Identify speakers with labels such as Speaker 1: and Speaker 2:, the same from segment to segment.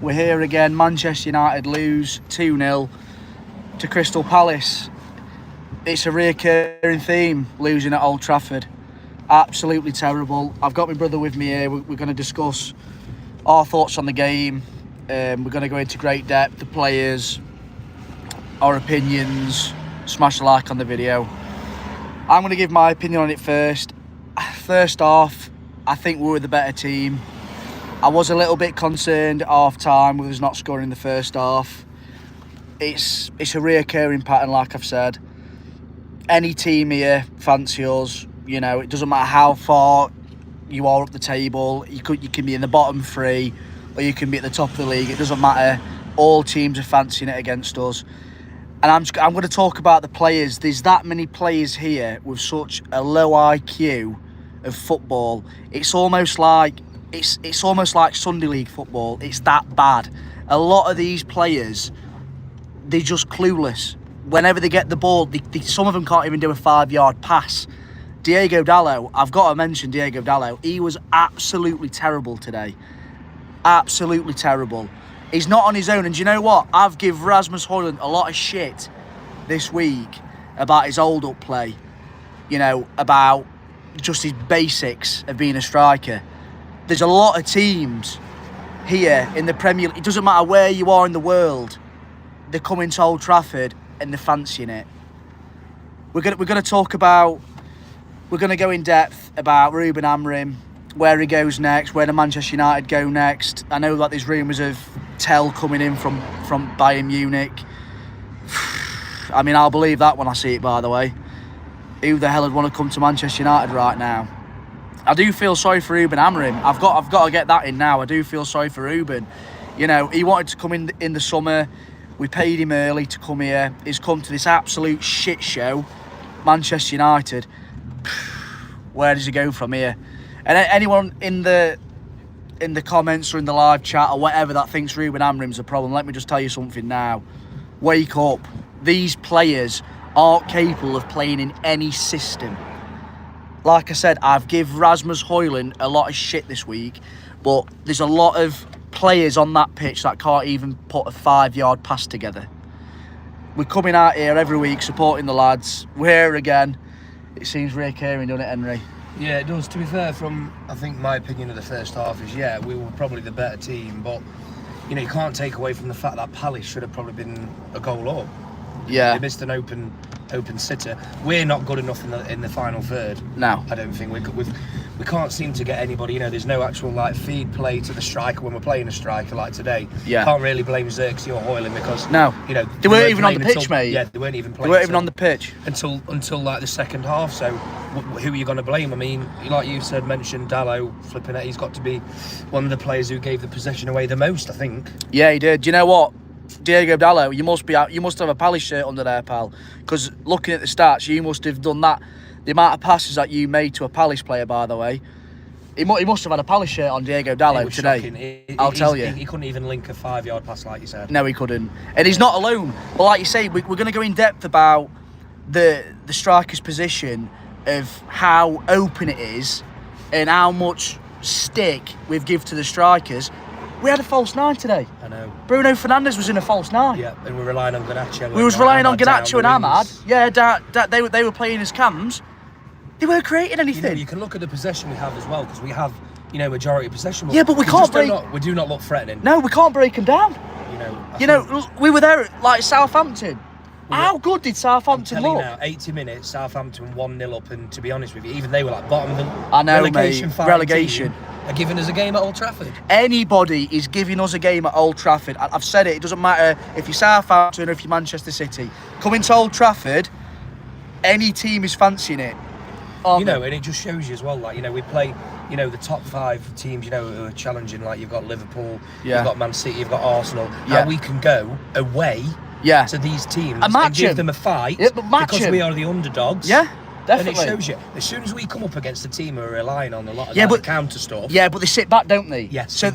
Speaker 1: We're here again. Manchester United lose 2-0 to Crystal Palace. It's a reoccurring theme, losing at Old Trafford. Absolutely terrible. I've got my brother with me here. We're going to discuss our thoughts on the game. We're going to go into great depth, the players, our opinions. Smash a like on the video. I'm going to give my opinion on it first. First off, I think we were the better team. I was a little bit concerned at half-time with us not scoring in the first half. It's a reoccurring pattern, like I've said. Any team here fancy us. You know, it doesn't matter how far you are up the table. You can be in the bottom three, or you can be at the top of the league. It doesn't matter. All teams are fancying it against us. And I'm going to talk about the players. There's that many players here with such a low IQ of football. It's almost like Sunday League football. It's that bad. A lot of these players, they're just clueless. Whenever they get the ball, some of them can't even do a 5-yard pass. Diogo Dalot, I've got to mention Diogo Dalot. He was absolutely terrible today. Absolutely terrible. He's not on his own. And do you know what? I've given Rasmus Højlund a lot of shit this week about his hold-up play. You know, about just his basics of being a striker. There's a lot of teams here in the Premier League. It doesn't matter where you are in the world. They're coming to Old Trafford and they're fancying it. We're going to talk about. We're going to go in depth about Ruben Amorim, where he goes next, where the Manchester United go next. I know that there's rumours of Tell coming in from Bayern Munich. I mean, I'll believe that when I see it. By the way, who the hell would want to come to Manchester United right now? I do feel sorry for Ruben Amorim. I've got to get that in now. I do feel sorry for Ruben. You know, he wanted to come in the summer. We paid him early to come here. He's come to this absolute shit show, Manchester United. Where does he go from here? And anyone in the comments or in the live chat or whatever that thinks Ruben Amorim's a problem, let me just tell you something now. Wake up. These players aren't capable of playing in any system. Like I said, I've given Rasmus Højlund a lot of shit this week, but there's a lot of players on that pitch that can't even put a 5-yard pass together. We're coming out here every week supporting the lads. We're here again. It seems reoccurring, doesn't it, Henry?
Speaker 2: Yeah, it does. To be fair, I think my opinion of the first half is, yeah, we were probably the better team, but, you know, you can't take away from the fact that Palace should have probably been a goal up.
Speaker 1: Yeah.
Speaker 2: They missed an open sitter. We're not good enough in the final third.
Speaker 1: No.
Speaker 2: I don't think we can't seem to get anybody. You know, there's no actual feed play to the striker when we're playing a striker like today.
Speaker 1: Yeah.
Speaker 2: Can't really blame Xerxes or Højlund because you know
Speaker 1: they weren't even on the pitch, mate.
Speaker 2: Yeah, they weren't even playing.
Speaker 1: They weren't even on the pitch
Speaker 2: until the second half. So who are you going to blame? I mean, like you mentioned Dalot flipping it. He's got to be one of the players who gave the possession away the most, I think.
Speaker 1: Yeah, he did. Do you know what? Diogo Dalot, you must have a Palace shirt under there, pal. Because looking at the stats, you must have done that. The amount of passes that you made to a Palace player, by the way, he must have had a Palace shirt on Diogo Dalot today. I'll tell you,
Speaker 2: he couldn't even link a 5-yard pass like you said.
Speaker 1: No, he couldn't, and he's not alone. But like you say, we're going to go in depth about the striker's position, of how open it is, and how much stick we've given to the strikers. We had a false 9 today.
Speaker 2: I know.
Speaker 1: Bruno Fernandes was in a false 9.
Speaker 2: Yeah, and we're relying on Garnacho.
Speaker 1: We was relying on Garnacho and Ahmad. Yeah, they were playing as cams. They weren't creating anything.
Speaker 2: You know, you can look at the possession we have as well, because we have, you know, majority of possession.
Speaker 1: Yeah, but we can't break.
Speaker 2: We do not look threatening.
Speaker 1: No, we can't break them down. You know, we were there at, like, Southampton. How good did Southampton look?
Speaker 2: Now, 80 minutes, Southampton 1-0 up, and to be honest with you, even they were like bottom of the relegation. Are giving us a game at Old Trafford.
Speaker 1: Anybody is giving us a game at Old Trafford. I've said it. It doesn't matter if you're Southampton or if you're Manchester City. Coming to Old Trafford, any team is fancying it.
Speaker 2: You know, and it just shows you as well. Like, you know, we play, you know, the top 5 teams, you know, who are challenging. Like, you've got Liverpool, you've got Man City, you've got Arsenal. And we can go away to these teams and give them a fight because we are the underdogs.
Speaker 1: Yeah. Definitely.
Speaker 2: And it shows you, as soon as we come up against a team who are relying on a lot of the counter stuff.
Speaker 1: Yeah, but they sit back, don't they?
Speaker 2: Yes.
Speaker 1: So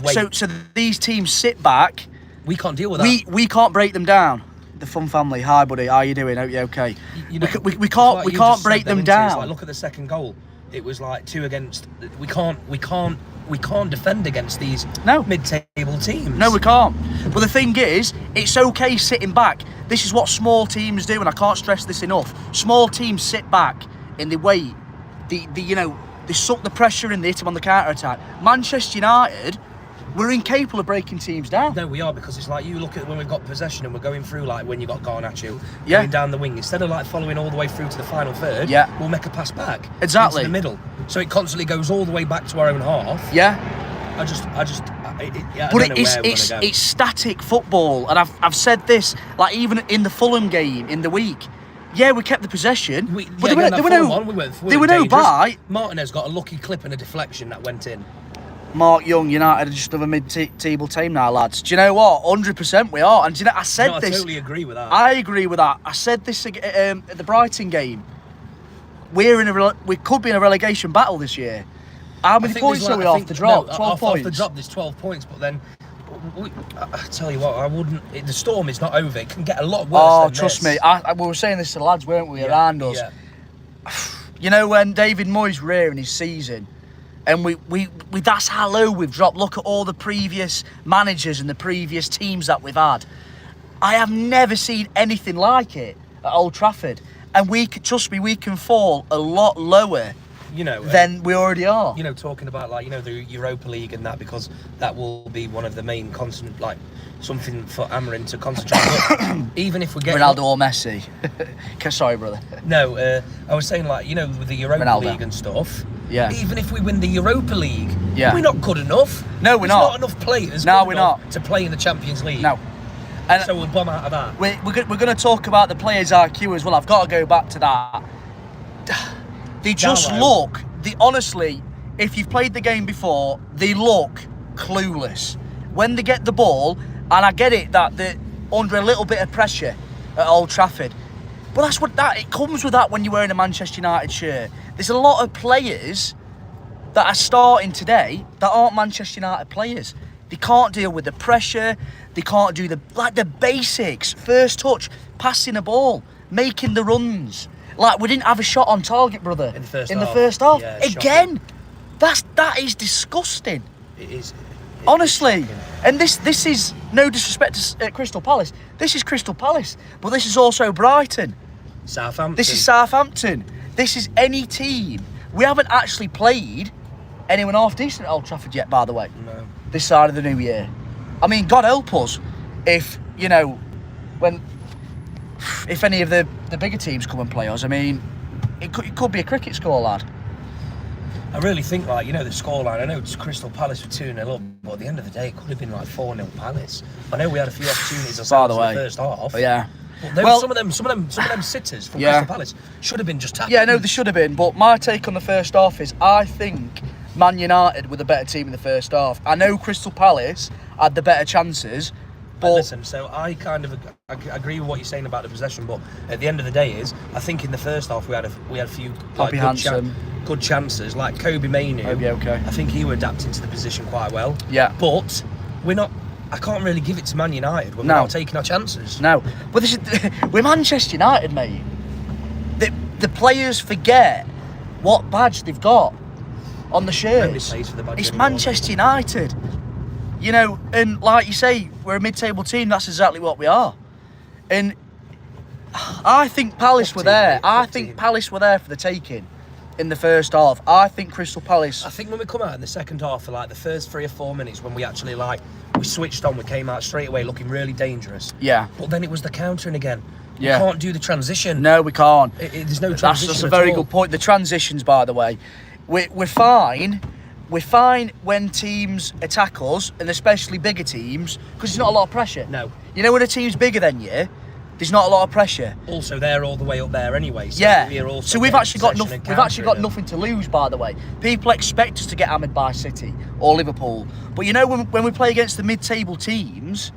Speaker 1: these teams sit back.
Speaker 2: We can't deal with that.
Speaker 1: We can't break them down. The Fun family, hi buddy, how you doing? Hope you're okay.
Speaker 2: You know,
Speaker 1: we can't break them down.
Speaker 2: Like, look at the second goal. It was like 2 against. We can't defend against these mid-table mid-table teams.
Speaker 1: No, we can't. But the thing is, it's okay sitting back. This is what small teams do, and I can't stress this enough. Small teams sit back and they wait. They suck the pressure and they hit them on the counter-attack. Manchester United, we're incapable of breaking teams down.
Speaker 2: No, we are, because it's like you look at when we've got possession and we're going through, like when you got Garnacho going down the wing, instead of like following all the way through to the final third, we'll make a pass back
Speaker 1: exactly
Speaker 2: into the middle, so it constantly goes all the way back to our own half.
Speaker 1: It's static football, and I've said this, like even in the Fulham game in the week. Yeah, we kept the possession, but there were no bite.
Speaker 2: Martinez got a lucky clip and a deflection that went in.
Speaker 1: Mark Young, United are just another mid-table team now, lads. Do you know what? 100% we are. And do you know, I said this.
Speaker 2: I totally agree with that.
Speaker 1: I agree with that. I said this at the Brighton game. We could be in a relegation battle this year. How many points are we off the drop? 12 points.
Speaker 2: Off the drop, there's 12 points, but then I tell you what, I wouldn't. The storm is not over. It can get a lot worse.
Speaker 1: Oh, trust me. We were saying this to the lads, weren't we, around us? Yeah. You know, when David Moyes rearing his season, and we that's how low we've dropped. Look at all the previous managers and the previous teams that we've had. I have never seen anything like it at Old Trafford, and trust me, we can fall a lot lower. Than we already are.
Speaker 2: Talking about the Europa League and that, because that will be one of the main constant, like something for Amarin to concentrate on. Even if we get
Speaker 1: Ronaldo or Messi. Sorry, brother.
Speaker 2: No, I was saying with the Europa League and stuff.
Speaker 1: Yeah.
Speaker 2: Even if we win the Europa League, we're not good enough.
Speaker 1: No, we're not.
Speaker 2: There's not enough players.
Speaker 1: No, we're not
Speaker 2: to play in the Champions League.
Speaker 1: No.
Speaker 2: And so we'll bum out of that.
Speaker 1: We're going to talk about the players' IQ as well. I've got to go back to that. They just look, honestly, if you've played the game before, they look clueless. When they get the ball, and I get it that they're under a little bit of pressure at Old Trafford, but it comes with that when you're wearing a Manchester United shirt. There's a lot of players that are starting today that aren't Manchester United players. They can't deal with the pressure, they can't do the basics, first touch, passing the ball, making the runs. Like, we didn't have a shot on target, brother. In the first half. Yeah, again, that is disgusting.
Speaker 2: It is.
Speaker 1: Honestly. And this is no disrespect to Crystal Palace. This is Crystal Palace, but this is also Brighton.
Speaker 2: Southampton.
Speaker 1: This is Southampton. This is any team. We haven't actually played anyone half decent at Old Trafford yet, by the way.
Speaker 2: No.
Speaker 1: This side of the new year. I mean, God help us if any of the bigger teams come and play us. I mean, it could be a cricket score, lad.
Speaker 2: I really think, the scoreline, I know it's Crystal Palace with 2-0 up, but at the end of the day, it could have been 4-0 Palace. I know we had a few opportunities ourselves in the first half.
Speaker 1: Yeah.
Speaker 2: But some of them sitters from Crystal Palace should have been just tapped.
Speaker 1: Yeah, no, they should have been. But my take on the first half is, I think Man United were the better team in the first half. I know Crystal Palace had the better chances. But
Speaker 2: listen, so I kind of agree with what you're saying about the possession, but at the end of the day, I think in the first half we had a few good chances, like Kobe Mainu. I think he was adapting to the position quite well.
Speaker 1: Yeah.
Speaker 2: But we're not. I can't really give it to Man United when we're not taking our chances.
Speaker 1: No, but we're Manchester United, mate. The players forget what badge they've got on the shirts.
Speaker 2: Nobody plays for the badge
Speaker 1: it's
Speaker 2: anymore.
Speaker 1: Manchester United. And like you say, we're a mid-table team. That's exactly what we are. And I think Palace were there. I think Palace were there for the taking in the first half. I think Crystal Palace.
Speaker 2: I think when we come out in the second half, for the first 3 or 4 minutes, when we actually we switched on, we came out straight away looking really dangerous.
Speaker 1: Yeah.
Speaker 2: But then it was the countering again.
Speaker 1: Yeah.
Speaker 2: We can't do the transition.
Speaker 1: No, we can't.
Speaker 2: There's no transition.
Speaker 1: That's a very good point. The transitions, by the way, we're fine. We're fine when teams attack us, and especially bigger teams, because there's not a lot of pressure.
Speaker 2: No.
Speaker 1: When a team's bigger than you, there's not a lot of pressure.
Speaker 2: Also, they're all the way up there anyway. So
Speaker 1: yeah. So we've actually got nothing. We've actually got nothing to lose. By the way, people expect us to get hammered by City or Liverpool, but when we play against the mid-table teams,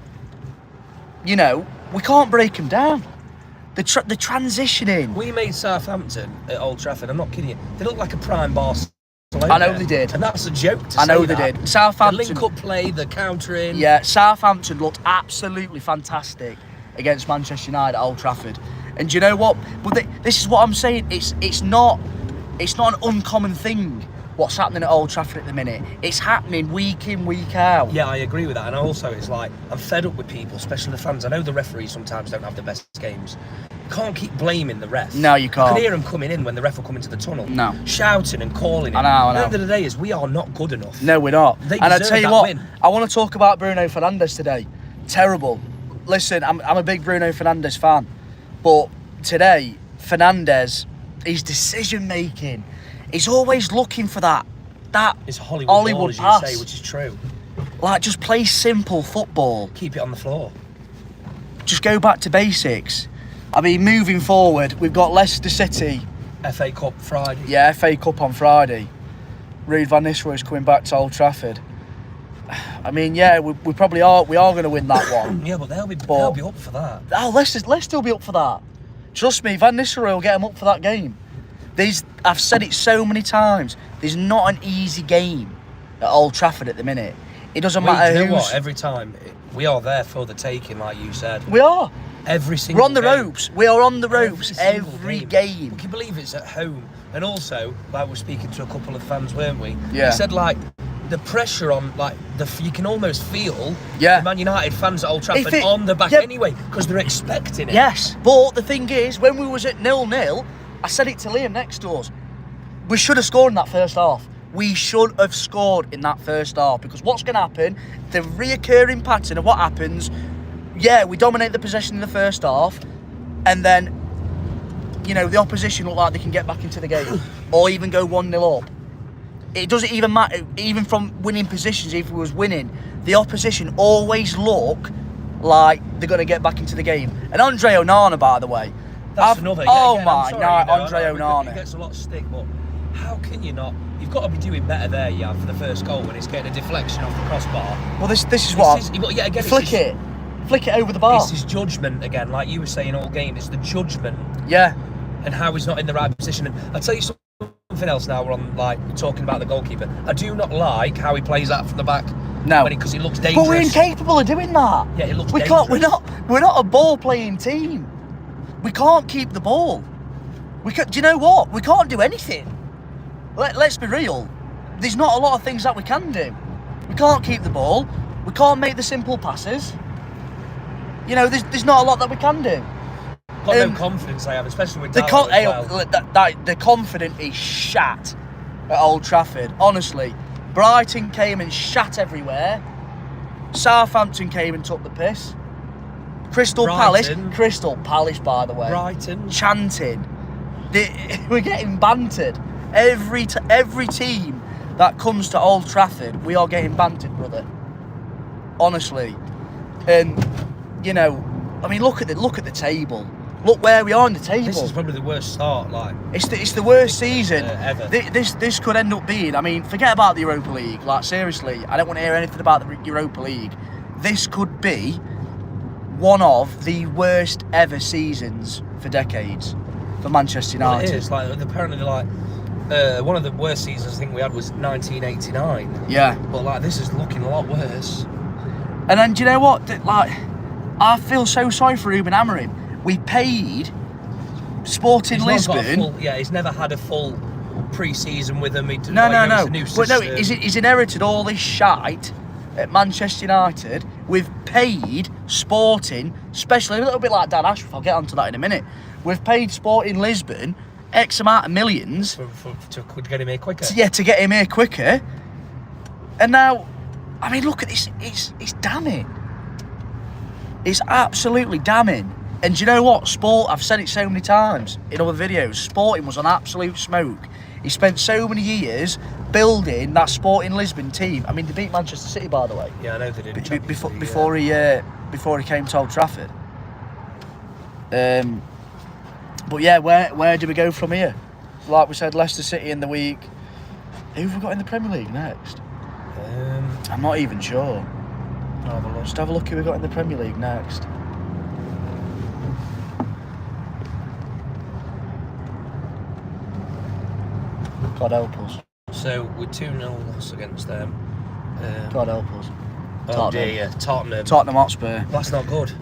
Speaker 1: we can't break them down. The transitioning.
Speaker 2: We made Southampton at Old Trafford. I'm not kidding you. They look like a prime Barcelona.
Speaker 1: I know they did.
Speaker 2: And that's a joke to say.
Speaker 1: I know they did. Southampton.
Speaker 2: The link-up play, the countering.
Speaker 1: Yeah, Southampton looked absolutely fantastic against Manchester United at Old Trafford. And do you know what? But this is what I'm saying. It's not an uncommon thing what's happening at Old Trafford at the minute. It's happening week in, week out.
Speaker 2: Yeah, I agree with that. And also, it's like, I'm fed up with people, especially the fans. I know the referees sometimes don't have the best games. You can't keep blaming the ref.
Speaker 1: No, you can't.
Speaker 2: I can hear them coming in when the ref will come into the tunnel.
Speaker 1: No.
Speaker 2: Shouting and calling him.
Speaker 1: I know.
Speaker 2: At the end of the day, we are not good enough.
Speaker 1: No, we're not.
Speaker 2: They
Speaker 1: and I tell you what,
Speaker 2: win.
Speaker 1: I want to talk about Bruno Fernandes today. Terrible. Listen, I'm a big Bruno Fernandes fan. But today, Fernandes, his decision making, he's always looking for that
Speaker 2: it's Hollywood
Speaker 1: pass.
Speaker 2: You say, which is true.
Speaker 1: Like, just play simple football.
Speaker 2: Keep it on the floor.
Speaker 1: Just go back to basics. I mean, moving forward, we've got Leicester City.
Speaker 2: FA Cup Friday.
Speaker 1: Yeah, FA Cup on Friday. Ruud van Nistelrooy's coming back to Old Trafford. I mean, yeah, we probably are. We are going to win that one.
Speaker 2: Yeah, but they'll be up for that.
Speaker 1: Oh, Leicester will be up for that. Trust me, Van Nistelrooy will get them up for that game. I've said it so many times. There's not an easy game at Old Trafford at the minute. It doesn't matter who's...
Speaker 2: You know what? Every time, we are there for the taking, like you said.
Speaker 1: We are.
Speaker 2: Every single
Speaker 1: We're on the
Speaker 2: game.
Speaker 1: ropes. We are on the ropes every game.
Speaker 2: Can you believe it's at home? And also, like, we're speaking to a couple of fans, weren't we?
Speaker 1: Yeah.
Speaker 2: They said, like, the pressure on, like, you can almost feel
Speaker 1: the
Speaker 2: Man United fans at Old Trafford on the back anyway, because they're expecting it.
Speaker 1: Yes, but the thing is, when we was at 0-0, I said it to Liam next doors, we should have scored in that first half. We should have scored in that first half, because what's going to happen, the reoccurring pattern of what happens, we dominate the possession in the first half, and then, the opposition look like they can get back into the game, or even go 1-0 up. It doesn't even matter, even from winning positions, if we was winning, the opposition always look like they're going to get back into the game. And Andre Onana, by the way.
Speaker 2: That's another.
Speaker 1: Andre Onana.
Speaker 2: He gets a lot of stick, but how can you not? You've got to be doing better there, for the first goal when it's getting a deflection off the crossbar.
Speaker 1: Well, this is what... Flick it over the bar.
Speaker 2: It's his judgment, again, like you were saying all game, it's the judgment.
Speaker 1: Yeah.
Speaker 2: And how he's not in the right position. And I'll tell you something else now, we're on, talking about the goalkeeper. I do not like how he plays that from the back.
Speaker 1: No.
Speaker 2: Because he looks dangerous.
Speaker 1: But we're incapable of doing that.
Speaker 2: Yeah, it looks dangerous.
Speaker 1: We're not a ball-playing team. We can't keep the ball. Do you know what? We can't do anything. Let's be real. There's not a lot of things that we can do. We can't keep the ball. We can't make the simple passes. There's not a lot that we can do.
Speaker 2: Got no confidence, I have, especially with
Speaker 1: the confidence is shat at Old Trafford. Honestly, Brighton came and shat everywhere. Southampton came and took the piss. Crystal Palace, by the way.
Speaker 2: Brighton.
Speaker 1: Chanting. We're getting bantered. Every team that comes to Old Trafford, we are getting bantered, brother. Honestly. And, look at the table. Look where we are in the table.
Speaker 2: This is probably the worst start,
Speaker 1: It's the worst season
Speaker 2: ever.
Speaker 1: This could end up being, forget about the Europa League. Seriously, I don't want to hear anything about the Europa League. This could be one of the worst ever seasons for decades for Manchester United.
Speaker 2: Well, it is. Apparently, one of the worst seasons I think we had was 1989.
Speaker 1: Yeah.
Speaker 2: But this is looking a lot worse.
Speaker 1: And then, do you know what? I feel so sorry for Ruben Amorim. We paid Sporting Lisbon.
Speaker 2: He's never had a full pre-season with them.
Speaker 1: No. He's inherited all this shite at Manchester United. We've paid Sporting, especially a little bit like Dan Ashworth, I'll get onto that in a minute. We've paid Sporting Lisbon X amount of millions
Speaker 2: to get him here quicker.
Speaker 1: To get him here quicker. And now, look at this. It's damning. It's absolutely damning. And do you know what? I've said it so many times in other videos, Sporting was on absolute smoke. He spent so many years building that Sporting Lisbon team. They beat Manchester City, by the way.
Speaker 2: Yeah, I know they did.
Speaker 1: Before he came to Old Trafford. But yeah, where do we go from here? Like we said, Leicester City in the week. Who have we got in the Premier League next? I'm not even sure. Just have a look who we got in the Premier League next. God help us.
Speaker 2: So we're 2-0 loss against them.
Speaker 1: God help us.
Speaker 2: Oh dear, Tottenham.
Speaker 1: Tottenham Hotspur.
Speaker 2: That's not good.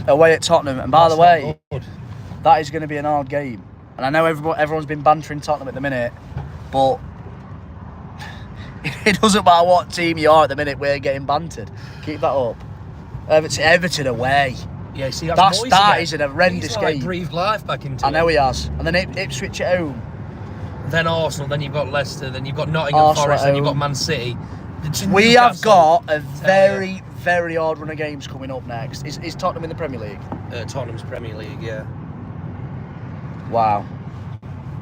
Speaker 1: Away at Tottenham. And by the way, that is going to be an hard game. And I know everyone's been bantering Tottenham at the minute, but It doesn't matter what team you are at the minute, we're getting bantered. Keep that up. Everton away.
Speaker 2: Yeah, see, that
Speaker 1: is an horrendous game.
Speaker 2: He's breathed life back into
Speaker 1: I know he has. And then Ipswich at home.
Speaker 2: Then Arsenal, then you've got Leicester, then you've got Nottingham Forest, then you've got Man City.
Speaker 1: We have got a very, very hard run of games coming up next. Is Tottenham in the Premier League?
Speaker 2: Tottenham's Premier League, yeah.
Speaker 1: Wow.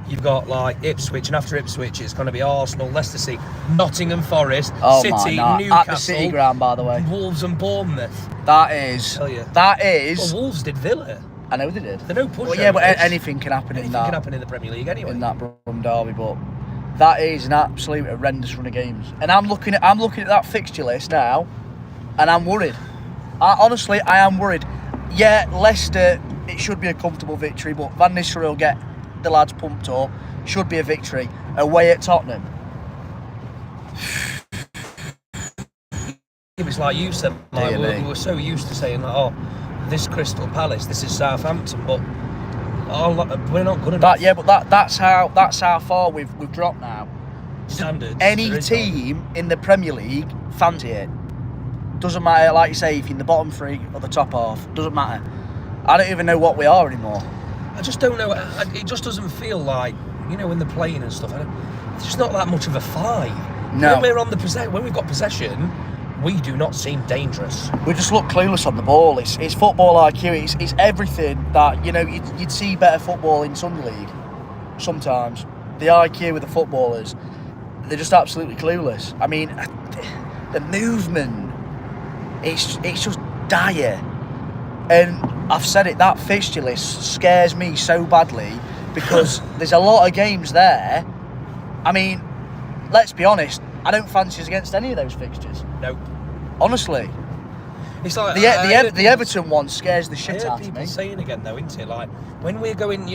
Speaker 2: You've got like Ipswich, and after Ipswich it's going to be Arsenal, Leicester City, Nottingham Forest, City, Newcastle,
Speaker 1: at the City ground, by the way.
Speaker 2: Wolves and Bournemouth.
Speaker 1: That is.
Speaker 2: Well, Wolves did Villa.
Speaker 1: I know they did.
Speaker 2: They're no push.
Speaker 1: Well, yeah, but anything can happen in that.
Speaker 2: Anything can happen in the Premier League anyway.
Speaker 1: In that Brum derby, but that is an absolute horrendous run of games. And I'm looking at that fixture list now, and I'm worried. Honestly, I am worried. Yeah, Leicester, it should be a comfortable victory, but Van Nistelrooy will get the lads pumped up. Should be a victory. Away at Tottenham.
Speaker 2: It was like you said, like, we were so used to saying, like, oh, this Crystal Palace, this is Southampton, but we're not good enough.
Speaker 1: That's how far we've dropped now.
Speaker 2: Standards.
Speaker 1: Any team in the Premier League, fancy it. Doesn't matter, like you say, if you're in the bottom three or the top half, doesn't matter. I don't even know what we are anymore.
Speaker 2: I just don't know. It just doesn't feel like, when they're playing and stuff, it's just not that much of a fight.
Speaker 1: No.
Speaker 2: When we've got possession, we do not seem dangerous.
Speaker 1: We just look clueless on the ball. It's football IQ. It's everything that you'd see better football in Sunday League. Sometimes the IQ with the footballers, they're just absolutely clueless. I mean, the movement, it's just dire. And I've said it, that fixture list scares me so badly because there's a lot of games there. I mean, let's be honest, I don't fancy us against any of those fixtures.
Speaker 2: No.
Speaker 1: Honestly.
Speaker 2: It's like
Speaker 1: the Everton one scares the shit out of me.
Speaker 2: People saying again though, isn't it? Like when we're going,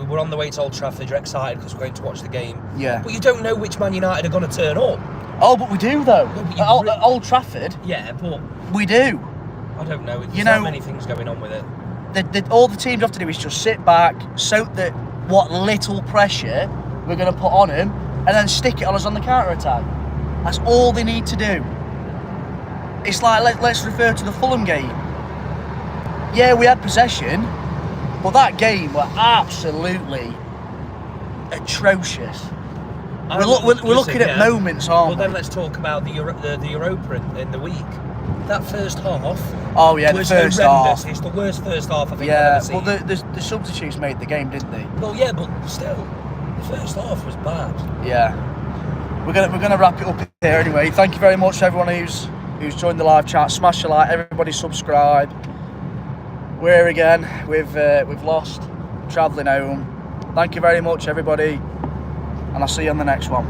Speaker 2: we're on the way to Old Trafford, you're excited because we're going to watch the game.
Speaker 1: Yeah.
Speaker 2: But you don't know which Man United are going to turn up.
Speaker 1: Oh, but we do though. No, at Old Trafford.
Speaker 2: Yeah, but
Speaker 1: we do.
Speaker 2: I don't know. There's so many things going on with it.
Speaker 1: All the teams have to do is just sit back, soak what little pressure we're going to put on them, and then stick it on us on the counter-attack. That's all they need to do. It's like, let's refer to the Fulham game. Yeah, we had possession, but that game were absolutely atrocious. We're looking at moments, aren't we?
Speaker 2: Well, then let's talk about the Europa in the week. That first half.
Speaker 1: Oh yeah, the first half.
Speaker 2: It's the worst first half I think I've ever seen.
Speaker 1: Well, the substitutes made the game, didn't they?
Speaker 2: Well, yeah, but still, the first half was bad.
Speaker 1: Yeah, we're gonna wrap it up here anyway. Thank you very much to everyone who's joined the live chat. Smash a like, everybody subscribe. We're here again. We've lost, travelling home. Thank you very much, everybody, and I'll see you on the next one.